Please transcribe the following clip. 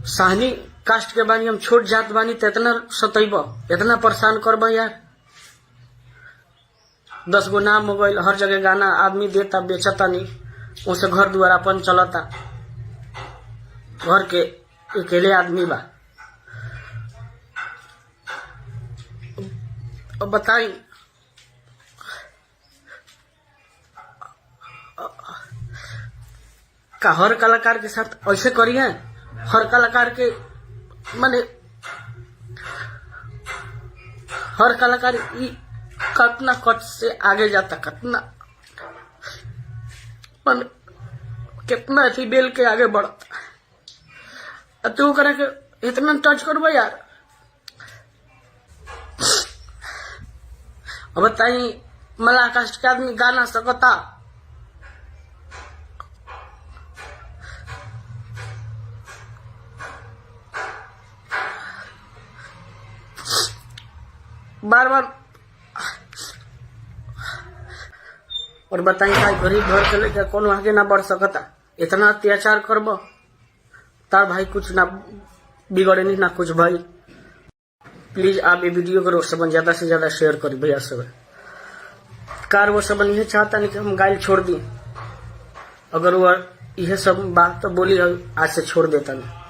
Sahni cast के बानी, हम छोट जात बानी तो इतना सतैब, इतना परेशान करब यार। 10 गो नाम हो गई, हर जगह गाना आदमी देता बेचता नहीं, उसे घर द्वार अपन चलता, घर के अकेले आदमी बा। अब बताई का हर कलाकार के साथ ऐसे करिए? हर कलाकार के माने हर कलाकार कतना कट से आगे जाता, कतना माने कितना थी बेल के आगे बढ़ता, तू करे के इतना टच करबो यार। अब बताई मला कास्ट के आदमी गाना सकता? बार बार और बताई का गरीब घर के लेके कौन आगे ना बढ़ सकता? इतना अत्याचार करब तार भाई कुछ ना बिगड़े नहीं ना कुछ भाई। प्लीज आप ये वीडियो को सब ज्यादा से ज्यादा शेयर करी भैया सब। कार वो सब यह चाहता नहीं कि हम गाइल छोड़ दी, अगर वो यह सब बात तो बोली आज से छोड़ देता नहीं।